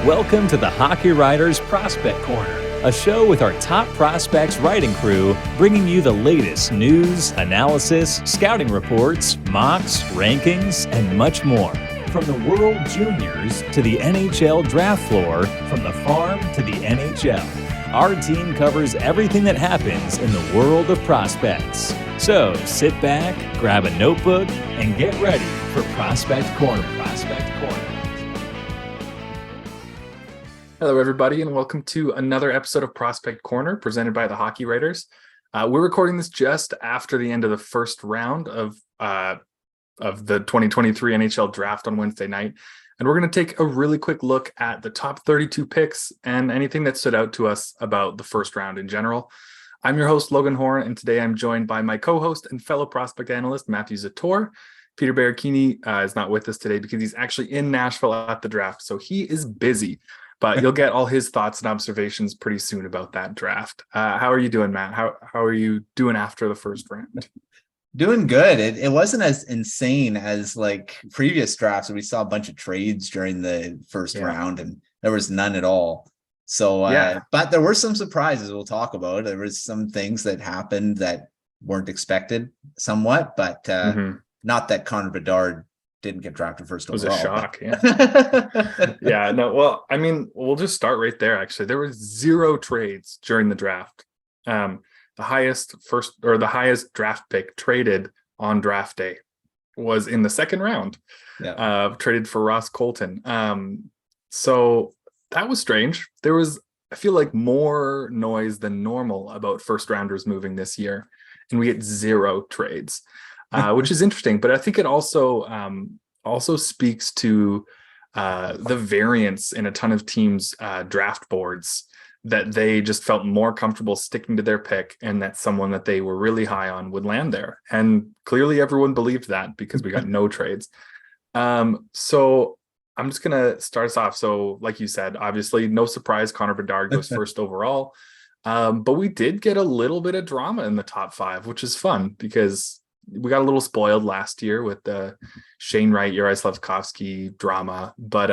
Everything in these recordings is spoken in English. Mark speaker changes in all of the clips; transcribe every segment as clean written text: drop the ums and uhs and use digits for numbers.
Speaker 1: Welcome to the Hockey Writers Prospect Corner, a show with our top prospects writing crew, bringing you the latest news, analysis, scouting reports, mocks, rankings, and much more. From the World Juniors to the NHL Draft floor, from the farm to the NHL, our team covers everything that happens in the world of prospects. So sit back, grab a notebook, and get ready for Prospect Corner.
Speaker 2: Hello, everybody, and welcome to another episode of Prospect Corner presented by the Hockey Writers. We're recording this just after the end of the first round of the 2023 NHL Draft on Wednesday night, and we're going to take a really quick look at the top 32 picks and anything that stood out to us about the first round in general. I'm your host, Logan Horn, and today I'm joined by my co-host and fellow prospect analyst, Matthew Zator. Peter Barricchini is not with us today because he's actually in Nashville at the draft, so he is busy. But you'll get all his thoughts and observations pretty soon about that draft. How are you doing, Matt? How are you doing after the first round?
Speaker 3: Doing good. It wasn't as insane as like previous drafts where we saw a bunch of trades during the first round and there was none at all. So, but there were some surprises we'll talk about. There was some things that happened that weren't expected somewhat, but not that Connor Bedard didn't get drafted first overall.
Speaker 2: It was a shock. Yeah. Yeah. No, well, I mean, we'll just start right there. Actually, there were 0 trades during the draft. The highest draft pick traded on draft day was in the second round. Traded for Ross Colton. So that was strange. There was, I feel like, more noise than normal about first rounders moving this year, and we get 0 trades. Which is interesting, but I think it also speaks to the variance in a ton of teams' draft boards, that they just felt more comfortable sticking to their pick and that someone that they were really high on would land there. And clearly everyone believed that because we got no trades. So I'm just going to start us off. So like you said, obviously no surprise, Connor Bedard goes first overall. But we did get a little bit of drama in the top 5, which is fun because we got a little spoiled last year with the Shane Wright, Juraj Slafkovsky drama, but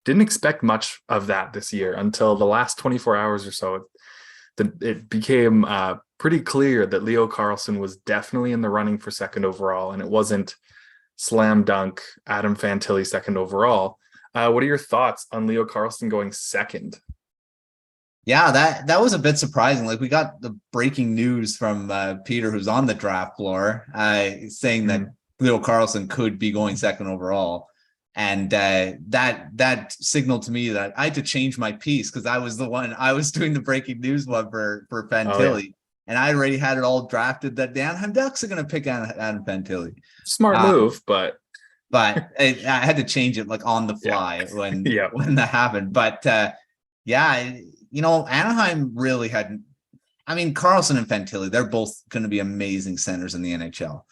Speaker 2: didn't expect much of that this year until the last 24 hours or so. It became pretty clear that Leo Carlsson was definitely in the running for second overall, and it wasn't slam dunk Adam Fantilli second overall. What are your thoughts on Leo Carlsson going second?
Speaker 3: Yeah, that was a bit surprising. Like, we got the breaking news from Peter, who's on the draft floor, saying that Leo Carlsson could be going second overall. And that signaled to me that I had to change my piece because I was doing the breaking news one for Fantilli. And I already had it all drafted that the Anaheim Ducks are going to pick Adam Fantilli.
Speaker 2: Smart move, but
Speaker 3: I had to change it like on the fly when that happened. But Anaheim really had, Carlsson and Fantilli, they're both going to be amazing centers in the NHL.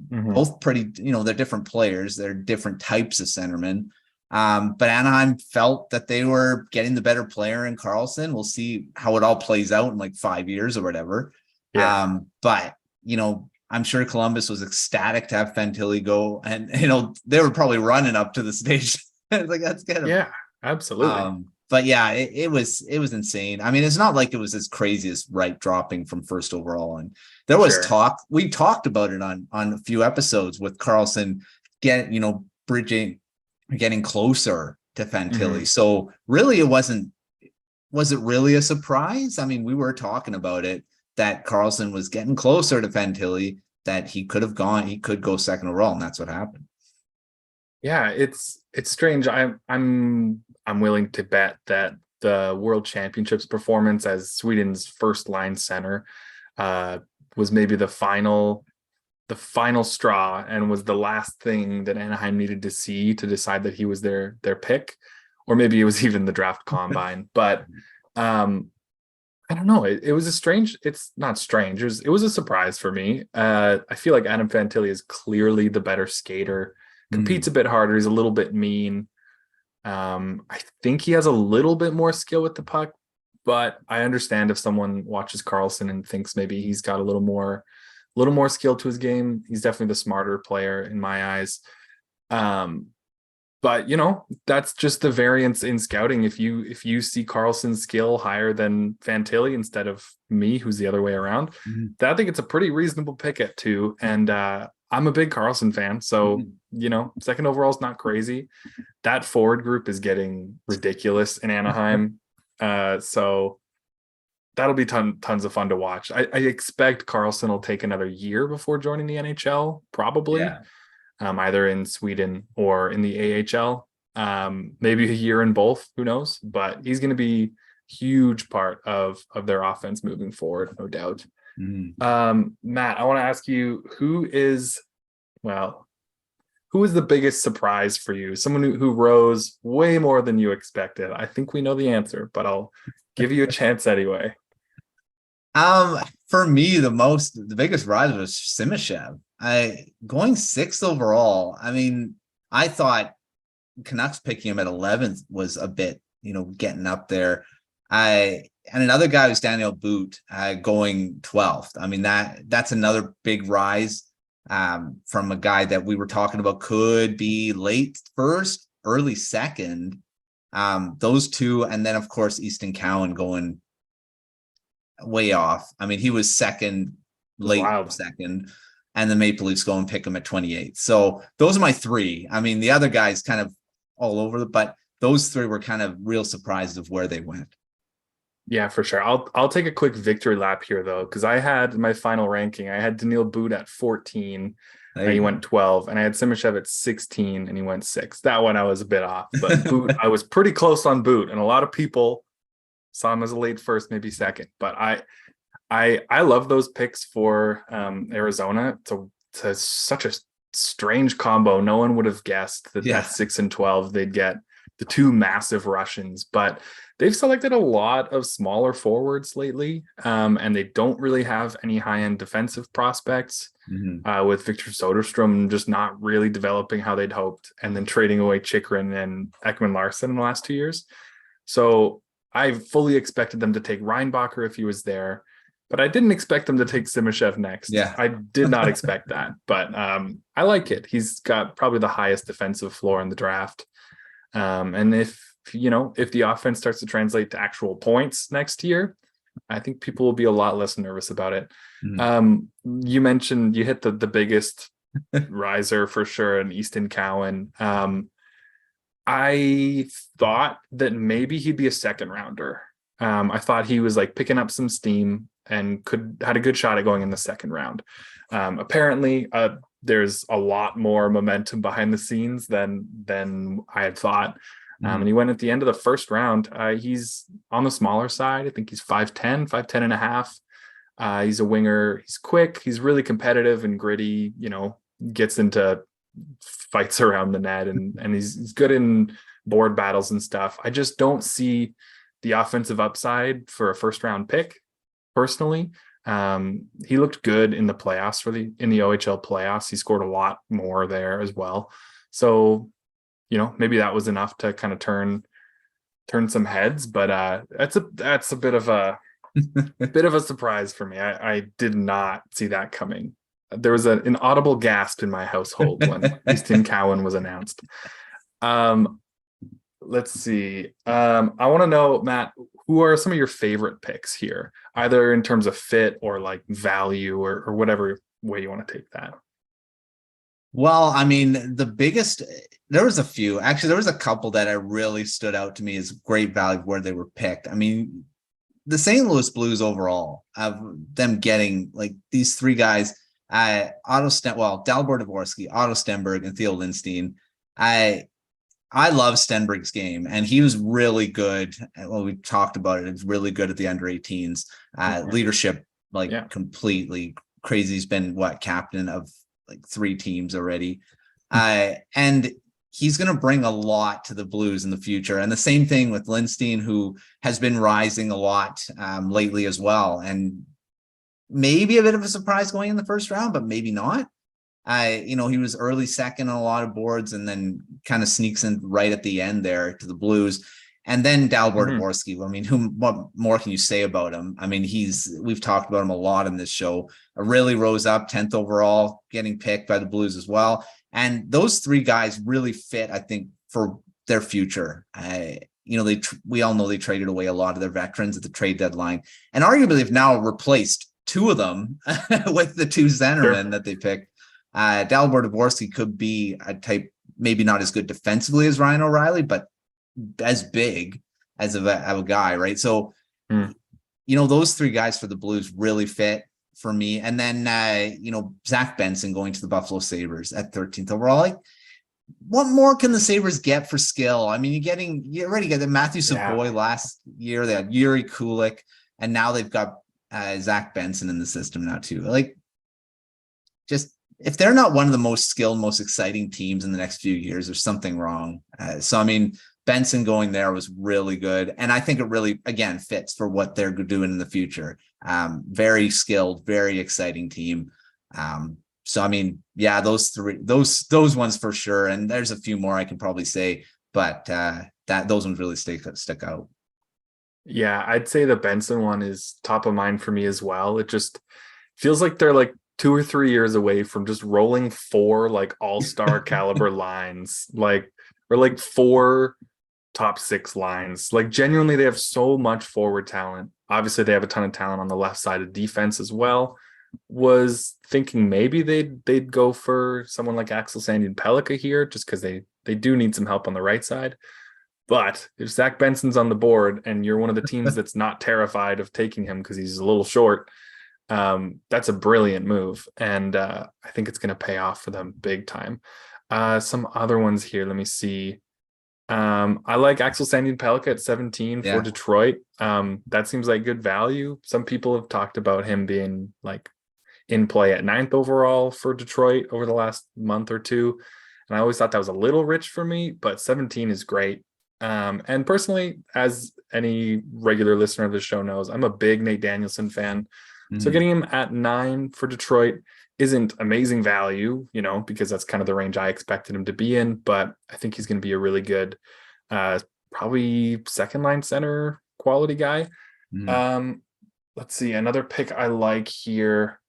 Speaker 3: Both pretty, they're different players. They're different types of centermen. But Anaheim felt that they were getting the better player in Carlsson. We'll see how it all plays out in like 5 years or whatever. Yeah. But I'm sure Columbus was ecstatic to have Fantilli go, and they were probably running up to the stage. Like, let's get him.
Speaker 2: Yeah, absolutely.
Speaker 3: But yeah, it was insane. It's not like it was as crazy as Wright dropping from first overall. And there was talk. We talked about it on a few episodes with Carlsson getting closer to Fantilli. So really, was it really a surprise? We were talking about it, that Carlsson was getting closer to Fantilli, that he could go second overall, and that's what happened.
Speaker 2: Yeah, it's strange. I'm willing to bet that the World Championships performance as Sweden's first line center was maybe the final straw, and was the last thing that Anaheim needed to see to decide that he was their pick, or maybe it was even the draft combine. But I don't know. It was it's not strange. It was a surprise for me. I feel like Adam Fantilli is clearly the better skater, competes a bit harder. He's a little bit mean. I think he has a little bit more skill with the puck, but I understand if someone watches Carlsson and thinks maybe he's got a little more skill to his game. He's definitely the smarter player in my eyes. But But that's just the variance in scouting. If you see Carlsson's skill higher than Fantilli instead of me, who's the other way around, I think it's a pretty reasonable pick at 2. And I'm a big Carlsson fan, so second overall is not crazy. That forward group is getting ridiculous in Anaheim, so that'll be tons of fun to watch. I expect Carlsson will take another year before joining the NHL, probably. Yeah. Either in Sweden or in the AHL, maybe a year in both, who knows, but he's going to be a huge part of their offense moving forward, no doubt. Matt, I want to ask you, who is the biggest surprise for you? Someone who rose way more than you expected. I think we know the answer, but I'll give you a chance anyway.
Speaker 3: For me, the biggest rise was Simashev. Going 6th overall. I mean, I thought Canucks picking him at 11th was a bit, getting up there. And another guy was Daniel Boot, going 12th. I mean, that's another big rise from a guy that we were talking about could be late first, early second. Those two, and then of course Easton Cowan going way off. I mean, he was second, late second, and the Maple Leafs go and pick him at 28th. So those are my 3. I mean, the other guys kind of all over, but those 3 were kind of real surprised of where they went.
Speaker 2: Yeah, for sure. I'll take a quick victory lap here though, because I had my final ranking. I had Daniil Boot at 14, and he went 12, and I had Simashev at 16, and he went 6. That one I was a bit off, but Boot, I was pretty close on Boot, and a lot of people saw him as a late first, maybe second. But I love those picks for Arizona. It's such a strange combo. No one would have guessed that at 6 and 12 they'd get the 2 massive Russians, but they've selected a lot of smaller forwards lately, and they don't really have any high-end defensive prospects, with Victor Soderstrom just not really developing how they'd hoped, and then trading away Chychrun and Ekman-Larsson in the last 2 years. So I fully expected them to take Reinbacher if he was there, but I didn't expect them to take Simashev next. Yeah, I did not expect that, but I like it. He's got probably the highest defensive floor in the draft. And if the offense starts to translate to actual points next year, I think people will be a lot less nervous about it. You mentioned you hit the biggest riser for sure in Easton Cowan. I thought that maybe he'd be a second rounder. I thought he was like picking up some steam and had a good shot at going in the second round. Apparently, there's a lot more momentum behind the scenes than I had thought. And he went at the end of the first round. He's on the smaller side. I think he's 5'10 and a half. He's a winger. He's quick. He's really competitive and gritty, gets into fights around the net, and he's good in board battles and stuff. I just don't see the offensive upside for a first round pick personally. He looked good in the playoffs in the OHL playoffs. He scored a lot more there as well. So, maybe that was enough to kind of turn some heads, but that's a bit of a surprise for me. I did not see that coming. There was an audible gasp in my household when Easton Cowan was announced. Let's see. I want to know, Matt, who are some of your favorite picks here, either in terms of fit or like value or whatever way you want to take that?
Speaker 3: Well, I mean, there was a few. Actually, there was a couple that really stood out to me as great value where they were picked. I mean, the St. Louis Blues overall, of them getting like these 3 guys, Dalibor Dvorsky, Otto Stenberg, and Theo Lindstein. I love Stenberg's game, and he was really good. Well, we talked about it. He was really good at the under 18s. Leadership, completely crazy. He's been captain of like 3 teams already. And he's going to bring a lot to the Blues in the future. And the same thing with Lindstein, who has been rising a lot lately as well. And maybe a bit of a surprise going in the first round, but maybe not. He was early second on a lot of boards, and then kind of sneaks in right at the end there to the Blues. And then Dalibor Dvorsky. I mean, what more can you say about him? I mean, we've talked about him a lot in this show. Really rose up 10th overall, getting picked by the Blues as well. And those 3 guys really fit, I think, for their future. We all know they traded away a lot of their veterans at the trade deadline, and arguably they've now replaced two of them with the two centermen that they picked. Dalibor Dvorsky could be a type, maybe not as good defensively as Ryan O'Reilly, but as big as a guy, right? So, those three guys for the Blues really fit for me. And then, Zach Benson going to the Buffalo Sabres at 13th overall. Like, what more can the Sabres get for skill? I mean, you already get the Matthew Savoy last year. They had Yuri Kulik, and now they've got Zach Benson in the system now too. Like, just if they're not one of the most skilled, most exciting teams in the next few years, there's something wrong. So, I mean, Benson going there was really good. And I think it really, again, fits for what they're doing in the future. Very skilled, very exciting team. So, I mean, yeah, those three, those ones for sure. And there's a few more I can probably say, but those ones really stick out.
Speaker 2: Yeah, I'd say the Benson one is top of mind for me as well. It just feels like they're like 2 or 3 years away from just rolling 4 like all-star caliber lines, or 4 top 6 lines. Like, genuinely, they have so much forward talent. Obviously, they have a ton of talent on the left side of defense as well. Was thinking maybe they'd go for someone like Axel, Sandin, Pellikka here, just because they do need some help on the right side. But if Zach Benson's on the board and you're one of the teams that's not terrified of taking him because he's a little short, that's a brilliant move. And I think it's going to pay off for them big time. Some other ones here. Let me see. I like Axel Sandin Pellikka at 17 for Detroit. That seems like good value. Some people have talked about him being like in play at 9th overall for Detroit over the last month or two. And I always thought that was a little rich for me, but 17 is great. And personally, as any regular listener of the show knows, I'm a big Nate Danielson fan. So getting him at 9 for Detroit isn't amazing value, because that's kind of the range I expected him to be in, but I think he's going to be a really good, probably second line center quality guy. Let's see, another pick I like here.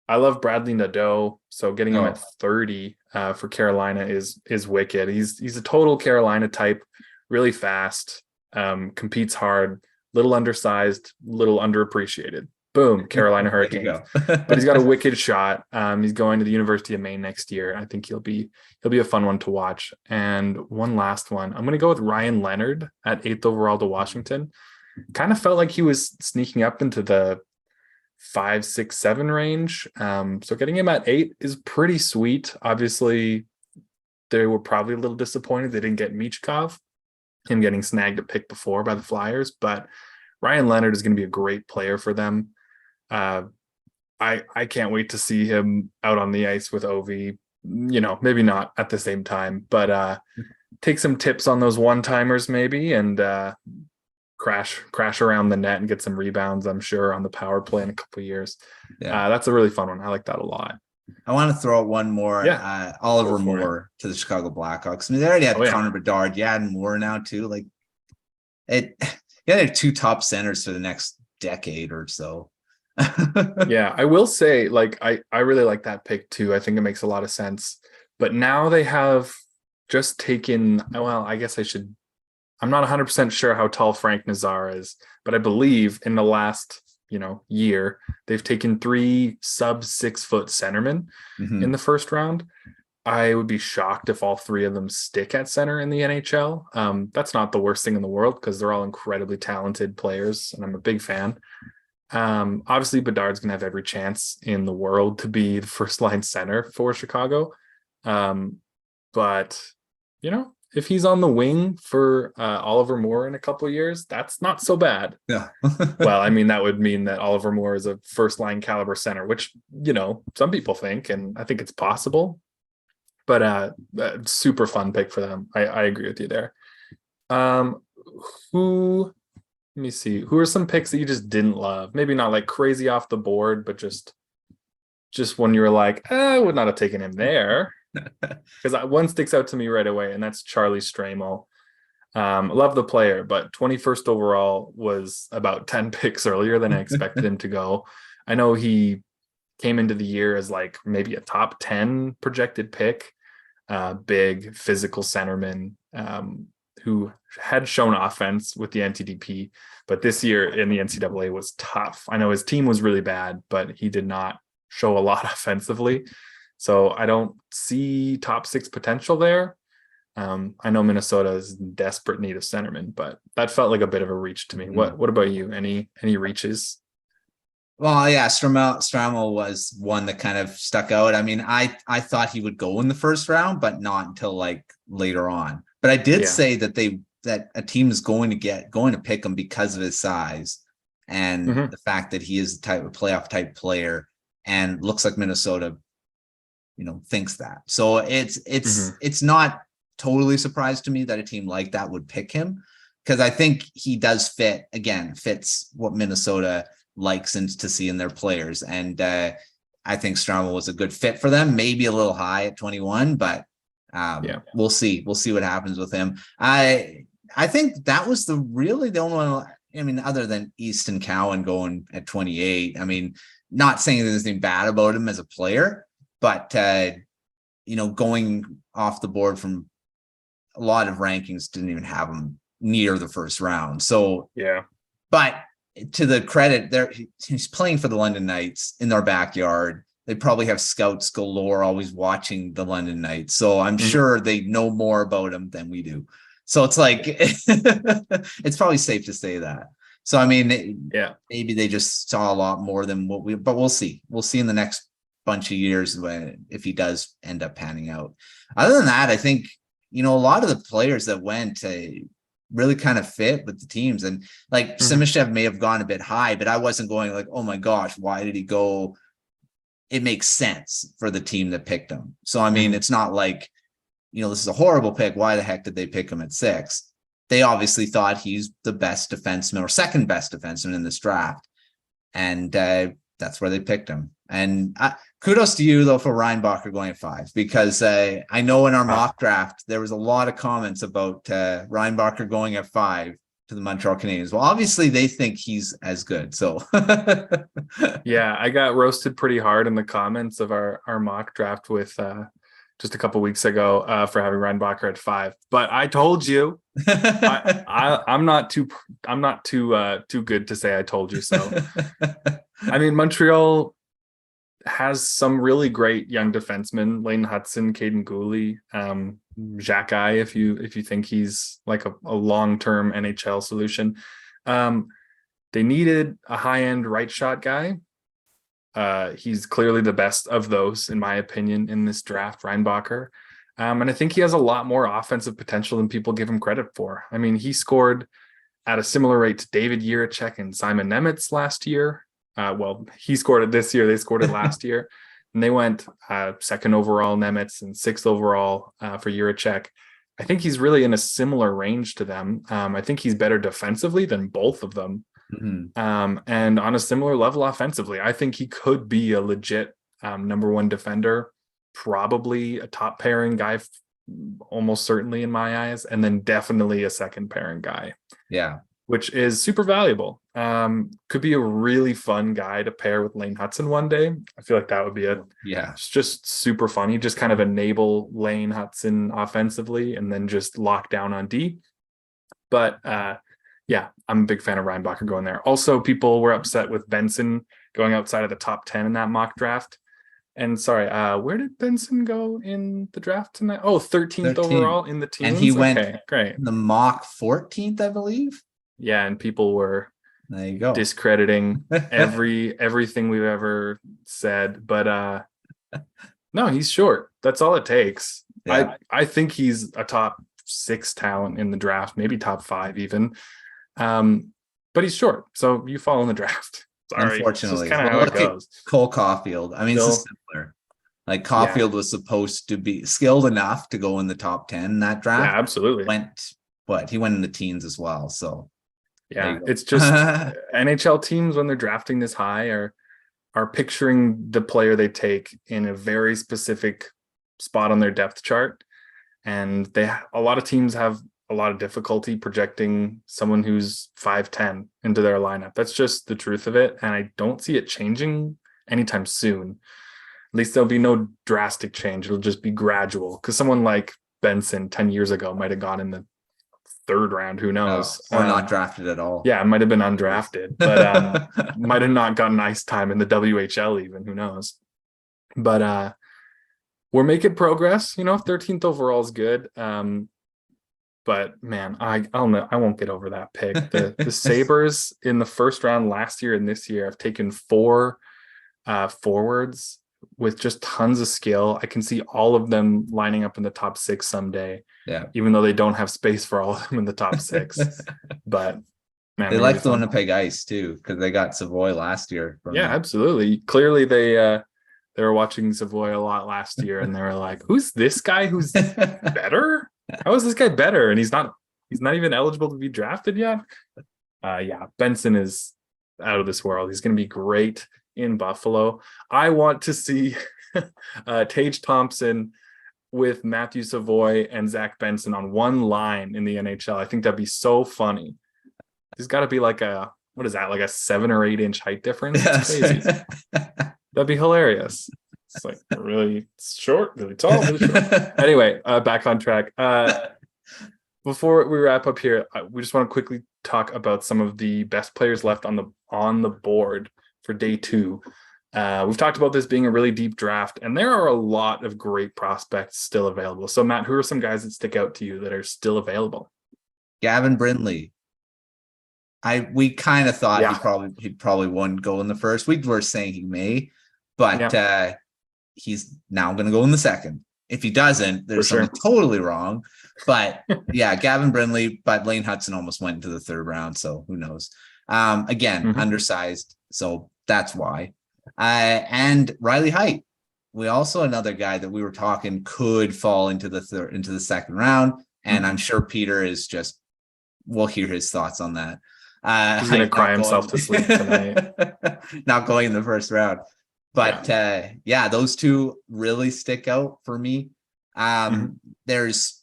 Speaker 2: I love Bradley Nadeau. So getting him at 30 for Carolina is wicked. He's a total Carolina type, really fast, competes hard, little undersized, little underappreciated. Boom, Carolina Hurricanes. But he's got a wicked shot. He's going to the University of Maine next year. I think he'll be a fun one to watch. And one last one. I'm going to go with Ryan Leonard at 8th overall to Washington. Kind of felt like he was sneaking up into the 5, 6, 7 range. So getting him at 8 is pretty sweet. Obviously, they were probably a little disappointed they didn't get Michkov, him getting snagged at pick before by the Flyers. But Ryan Leonard is going to be a great player for them. I can't wait to see him out on the ice with Ovi, maybe not at the same time, but take some tips on those one-timers maybe, and crash around the net and get some rebounds, I'm sure, on the power play in a couple of years. That's a really fun one. I like that a lot.
Speaker 3: I want to throw out one more. Oliver Moore to the Chicago Blackhawks. I mean, they already had Connor Bedard, and Moore now too. Like, they have 2 top centers for the next decade or so.
Speaker 2: I will say, like, I really like that pick too. I think it makes a lot of sense. But now they have just taken, I guess I'm not 100% sure how tall Frank Nazar is, but I believe in the last year they've taken 3 sub 6-foot centermen in the first round. I would be shocked if all 3 of them stick at center in the NHL. That's not the worst thing in the world because they're all incredibly talented players, and I'm a big fan. Obviously Bedard's gonna have every chance in the world to be the first line center for Chicago. But if he's on the wing for Oliver Moore in a couple of years, that's not so bad. Well, I mean, that would mean that Oliver Moore is a first line caliber center, which some people think, and I think it's possible. But super fun pick for them. I agree with you there. Let me see. Who are some picks that you just didn't love? Maybe not like crazy off the board, but just when you were like, I would not have taken him there. Because one sticks out to me right away, and that's Charlie Stramel. Love the player, but 21st overall was about 10 picks earlier than I expected him to go. I know he came into the year as like maybe a top 10 projected pick. Big physical centerman. who had shown offense with the NTDP, but this year in the NCAA was tough. I know his team was really bad, but he did not show a lot offensively. So I don't see top 6 potential there. I know Minnesota is in desperate need of centerman, but that felt like a bit of a reach to me. What about you? Any reaches?
Speaker 3: Well, yeah, Stramel was one that kind of stuck out. I mean, I thought he would go in the first round, but not until like later on. But I did say that a team is going to pick him because of his size and the fact that he is the type of playoff type player, and looks like Minnesota, thinks that. So it's not totally surprised to me that a team like that would pick him, because I think he does fits what Minnesota likes and to see in their players. And I think Stramel was a good fit for them, maybe a little high at 21, but we'll see what happens with him. I think that was really the only one. I mean, other than Easton Cowan going at 28, I mean, not saying there's anything bad about him as a player, but going off the board from a lot of rankings didn't even have him near the first round. So but to the credit, he's playing for the London Knights in their backyard. They probably have scouts galore always watching the London Knights. So I'm sure they know more about him than we do. So it's like, it's probably safe to say that. So, I mean, maybe they just saw a lot more than but we'll see. We'll see in the next bunch of years if he does end up panning out. Other than that, I think, a lot of the players that went really kind of fit with the teams, and like Simashev may have gone a bit high, but I wasn't going like, oh my gosh, why did he go? It makes sense for the team that picked him. So, I mean, it's not like, this is a horrible pick. Why the heck did they pick him at 6? They obviously thought he's the best defenseman or second best defenseman in this draft. And that's where they picked him. And kudos to you, though, for Reinbacher going at 5, because I know in our mock draft, there was a lot of comments about Reinbacher going at 5 to the Montreal Canadiens. Well, obviously they think he's as good. So
Speaker 2: yeah, I got roasted pretty hard in the comments of our mock draft with just a couple weeks ago for having Reinbacher at 5. But I told you, I'm not too good to say I told you so. I mean, Montreal has some really great young defensemen: Lane Hudson, Caden Gooley, Xhekaj, if you think he's like a long-term NHL solution. They needed a high-end right shot guy. He's clearly the best of those, in my opinion, in this draft, Reinbacher. And I think he has a lot more offensive potential than people give him credit for. I mean, he scored at a similar rate to David Jiricek and Simon Nemec last year. Well, he scored it this year. They scored it last year. And they went 2nd overall Nemec and 6th overall for Jiricek. I think he's really in a similar range to them. I think he's better defensively than both of them. And on a similar level offensively. I think he could be a legit number 1 defender, probably a top pairing guy, almost certainly in my eyes, and then definitely a second pairing guy.
Speaker 3: Yeah.
Speaker 2: Which is super valuable. Could be a really fun guy to pair with Lane Hudson one day. I feel like that would be it's just super funny. Just kind of enable Lane Hudson offensively and then just lock down on D. But I'm a big fan of Reinbacher going there. Also, people were upset with Benson going outside of the top 10 in that mock draft. And sorry, where did Benson go in the draft tonight? Oh, 13th overall in the teams.
Speaker 3: And he went
Speaker 2: great.
Speaker 3: The mock 14th, I believe.
Speaker 2: Yeah, and people were
Speaker 3: there you go
Speaker 2: discrediting everything we've ever said. But no, he's short. That's all it takes. Yeah. I think he's a top 6 talent in the draft, maybe top 5 even. But he's short, so you fall in the draft. Sorry,
Speaker 3: unfortunately,
Speaker 2: kind of how it goes.
Speaker 3: Cole Caulfield. I mean, it's similar. Like Caulfield was supposed to be skilled enough to go in the top 10 in that draft.
Speaker 2: Yeah, absolutely.
Speaker 3: He went in the teens as well. So
Speaker 2: yeah, it's just NHL teams when they're drafting this high are picturing the player they take in a very specific spot on their depth chart, and a lot of teams have a lot of difficulty projecting someone who's 5'10" into their lineup. That's just the truth of it, and I don't see it changing anytime soon. At least there'll be no drastic change. It'll just be gradual, because someone like Benson 10 years ago might have gone in the third round. Who knows?
Speaker 3: Or not drafted at all.
Speaker 2: Yeah, it might have been undrafted, but might have not gotten ice time in the WHL even. Who knows? But we're making progress. 13th overall is good. But man, I won't get over that pick. The Sabres in the first round last year and this year have taken 4 forwards with just tons of skill. I can see all of them lining up in the top 6 someday.
Speaker 3: Yeah.
Speaker 2: Even though they don't have space for all of them in the top 6. But man,
Speaker 3: they like the Winnipeg Ice too, because they got Savoy last year.
Speaker 2: Yeah, absolutely. Clearly they were watching Savoy a lot last year and they were like, who's this guy who's better? How is this guy better? And he's not even eligible to be drafted yet. Yeah, Benson is out of this world. He's going to be great in Buffalo. I want to see Tage Thompson with Matthew Savoy and Zach Benson on one line in the NHL. I think that'd be so funny. There's got to be like a 7 or 8 inch height difference. It's crazy. That'd be hilarious. It's like really short, really tall, really short. Anyway, back on track. Before we wrap up here, we just want to quickly talk about some of the best players left on the board for day 2. We've talked about this being a really deep draft, and there are a lot of great prospects still available. So, Matt, who are some guys that stick out to you that are still available?
Speaker 3: Gavin Brindley. We kind of thought he probably wouldn't go in the first. We were saying he may, but he's now going to go in the second. If he doesn't, there's something totally wrong. But yeah, Gavin Brindley, but Lane Hudson almost went into the third round, so who knows? Again, undersized, so that's why. And Riley Heidt, we also another guy that we were talking could fall into the second round, and I'm sure Peter we'll hear his thoughts on that.
Speaker 2: He's gonna cry himself to sleep tonight.
Speaker 3: Not going in the first round, but those two really stick out for me. There's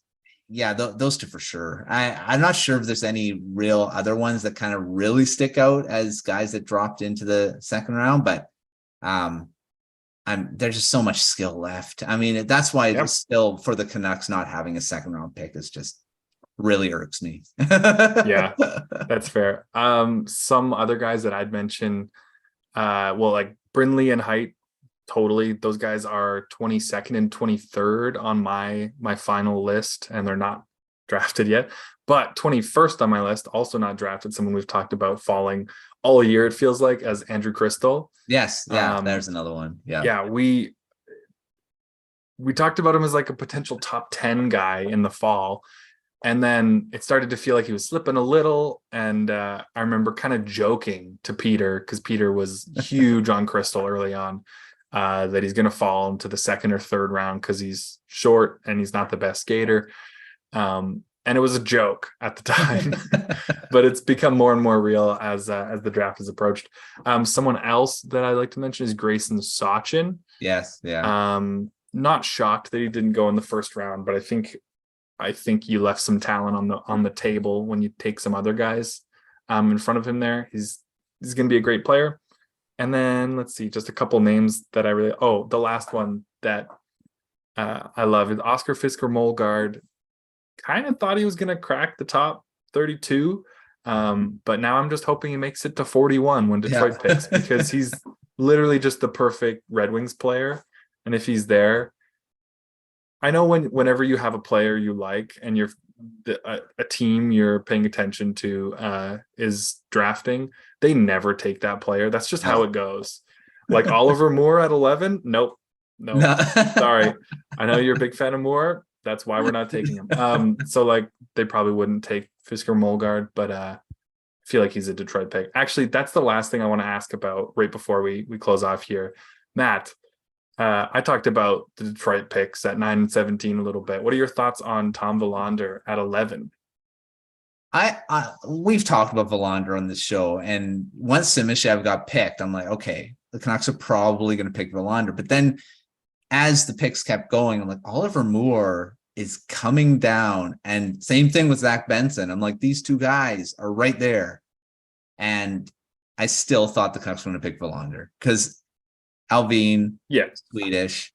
Speaker 3: those two for sure. I'm not sure if there's any real other ones that kind of really stick out as guys that dropped into the second round, but there's just so much skill left. I mean, that's why it's still for the Canucks not having a second round pick is just really irks me.
Speaker 2: Yeah, that's fair. Some other guys that I'd mention, like Brindley and Height, totally. Those guys are 22nd and 23rd on my final list, and they're not drafted yet. But 21st on my list, also not drafted, someone we've talked about falling all year, it feels like, as Andrew Crystal.
Speaker 3: Yes, there's another one.
Speaker 2: Yeah, we talked about him as like a potential top 10 guy in the fall. And then it started to feel like he was slipping a little. And I remember kind of joking to Peter, because Peter was huge on Crystal early on, that he's going to fall into the second or third round because he's short and he's not the best skater. And it was a joke at the time, but it's become more and more real as the draft has approached. Someone else that I'd like to mention is Grayson Sachin.
Speaker 3: Yes. Yeah.
Speaker 2: Not shocked that he didn't go in the first round, but I think you left some talent on the table when you take some other guys in front of him there. He's going to be a great player. And then let's see, just a couple names that the last one that I love is Oscar Fisker-Molgaard. Kind of thought he was going to crack the top 32, but now I'm just hoping he makes it to 41 when Detroit picks, because he's literally just the perfect Red Wings player. And if he's there, I know whenever you have a player you like and you're a team you're paying attention to is drafting, they never take that player. That's just how it goes. Like Oliver Moore at 11. Nope. No. Sorry. I know you're a big fan of Moore. That's why we're not taking him. So like they probably wouldn't take Fisker-Molgaard, but I feel like he's a Detroit pick. Actually, that's the last thing I want to ask about right before we close off here. Matt, I talked about the Detroit picks at 9 and 17 a little bit. What are your thoughts on Tom Willander at 11?
Speaker 3: We've talked about Willander on this show, and once Simishev got picked, I'm like, okay, the Canucks are probably going to pick Willander. But then as the picks kept going, I'm like, Oliver Moore is coming down, and same thing with Zach Benson. I'm like, these two guys are right there. And I still thought the Canucks were going to pick Willander because Alvin, Swedish.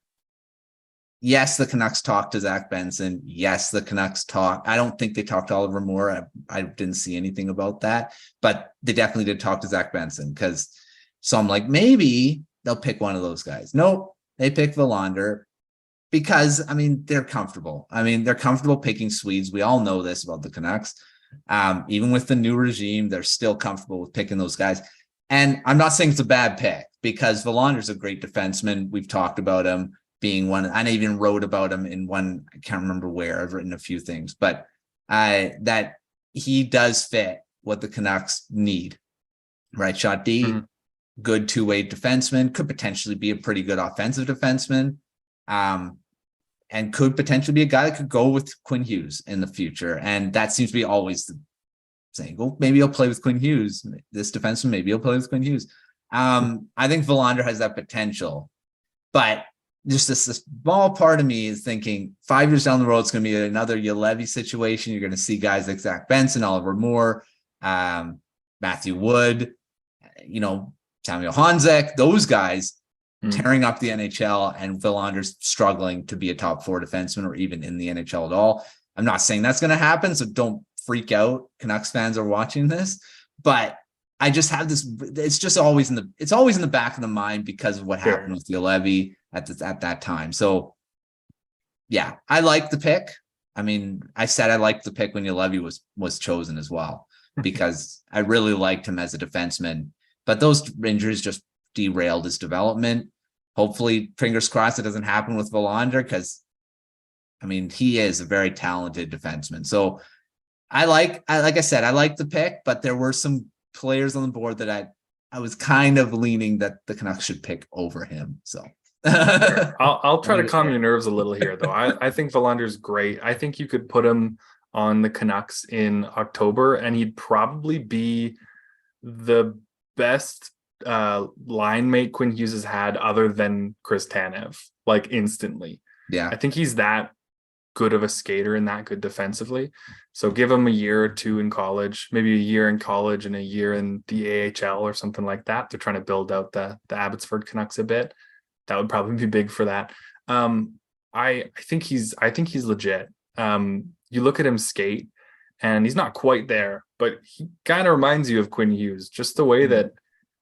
Speaker 3: Yes, the Canucks talked to Zach Benson. Yes, the Canucks talked. I don't think they talked to Oliver Moore. I didn't see anything about that, but they definitely did talk to Zach Benson so I'm like, maybe they'll pick one of those guys. Nope, they picked Willander because, I mean, they're comfortable. I mean, they're comfortable picking Swedes. We all know this about the Canucks. Even with the new regime, they're still comfortable with picking those guys. And I'm not saying it's a bad pick because Willander's a great defenseman. We've talked about him being one. I even wrote about him in one, I can't remember where. I've written a few things, but that he does fit what the Canucks need. Right shot D, good two-way defenseman, could potentially be a pretty good offensive defenseman, and could potentially be a guy that could go with Quinn Hughes in the future. And that seems to be always the saying, well, maybe he'll play with Quinn Hughes. This defenseman, maybe he'll play with Quinn Hughes. I think Willander has that potential, but just this small part of me is thinking 5 years down the road, it's going to be another Juolevi situation. You're going to see guys like Zach Benson, Oliver Moore, Matthew Wood, Samuel Honzek, those guys tearing up the NHL, and Willander's struggling to be a top 4 defenseman or even in the NHL at all. I'm not saying that's going to happen, so don't freak out. Canucks fans are watching this, but I just have this. It's just always in the back of the mind because of what happened with Juolevi at that time. So, yeah, I like the pick. I mean, I said I liked the pick when Juolevi was chosen as well because I really liked him as a defenseman. But those injuries just derailed his development. Hopefully, fingers crossed, it doesn't happen with Willander because, I mean, he is a very talented defenseman. So, like I said, I like the pick, but there were some players on the board that I was kind of leaning that the Canucks should pick over him. So
Speaker 2: I'll try to calm your nerves a little here, though. I think Willander's great. I think you could put him on the Canucks in October, and he'd probably be the best line mate Quinn Hughes has had other than Chris Tanev, like instantly.
Speaker 3: Yeah.
Speaker 2: I think he's that good of a skater and that good defensively. So give him a year or two in college, maybe a year in college and a year in the AHL or something like that. They're trying to build out the Abbotsford Canucks a bit. That would probably be big for that. I think he's legit. You look at him skate and he's not quite there, but he kind of reminds you of Quinn Hughes, just the way that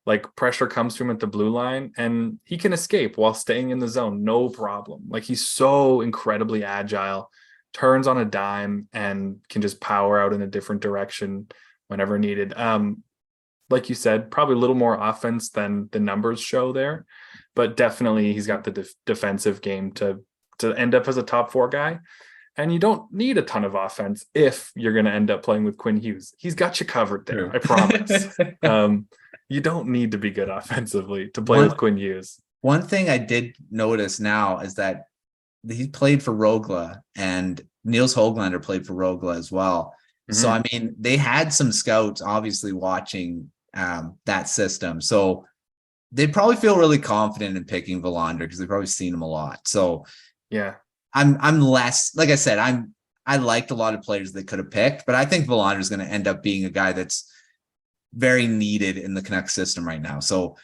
Speaker 2: like pressure comes to him at the blue line and he can escape while staying in the zone. No problem. Like he's so incredibly agile, turns on a dime and can just power out in a different direction whenever needed. Like you said, probably a little more offense than the numbers show there, but definitely he's got the defensive game to end up as a top 4 guy. And you don't need a ton of offense if you're going to end up playing with Quinn Hughes. He's got you covered there. I promise. You don't need to be good offensively to play with Quinn Hughes.
Speaker 3: One thing I did notice now is that he played for Rogla and Niels Höglander played for Rogla as well. Mm-hmm. So, I mean, they had some scouts obviously watching that system. So they probably feel really confident in picking Willander because they've probably seen him a lot. So,
Speaker 2: yeah,
Speaker 3: I'm less, like I said, I liked a lot of players they could have picked, but I think Willander is going to end up being a guy that's very needed in the Canucks system right now. So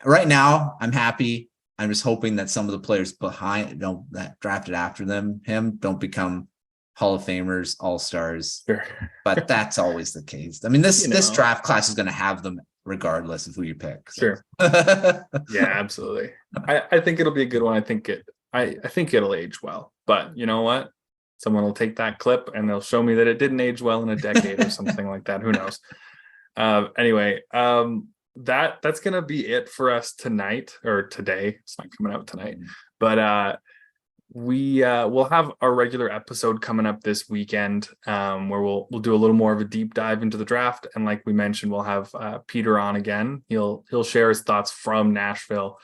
Speaker 3: right now I'm happy. I'm just hoping that some of the players behind, that drafted after him don't become Hall of Famers, All-Stars.
Speaker 2: Sure.
Speaker 3: But that's always the case. I mean, this draft class is going to have them regardless of who you pick. So.
Speaker 2: Sure. Yeah, absolutely. I think it'll be a good one. I think it'll age well, but you know what? Someone will take that clip and they'll show me that it didn't age well in a decade or something like that. Who knows? Anyway, that's gonna be it for us tonight or today. It's not coming out tonight, but we'll have our regular episode coming up this weekend, where we'll do a little more of a deep dive into the draft, and like we mentioned, we'll have Peter on again. He'll share his thoughts from Nashville.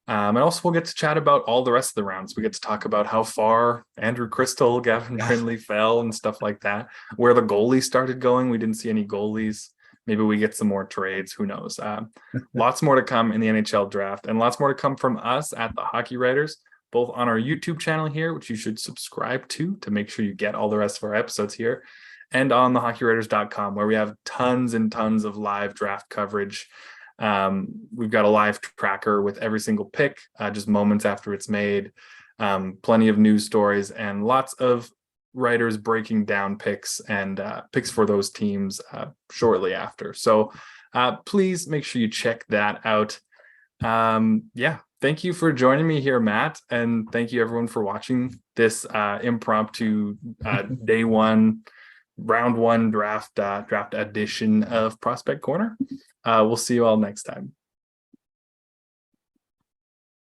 Speaker 2: And also we'll get to chat about all the rest of the rounds. We get to talk about how far Andrew Crystal, Gavin Brindley fell and stuff like that, where the goalies started going. We didn't see any goalies. Maybe we get some more trades. Who knows? Lots more to come in the NHL draft and lots more to come from us at the Hockey Writers, both on our YouTube channel here, which you should subscribe to make sure you get all the rest of our episodes here, and on thehockeywriters.com, where we have tons and tons of live draft coverage. We've got a live tracker with every single pick, just moments after it's made. plenty of news stories and lots of writers breaking down picks and picks for those teams shortly after. So please make sure you check that out. Thank you for joining me here, Matt, and thank you everyone for watching this impromptu day one, round one draft edition of Prospect Corner. We'll see you all next time.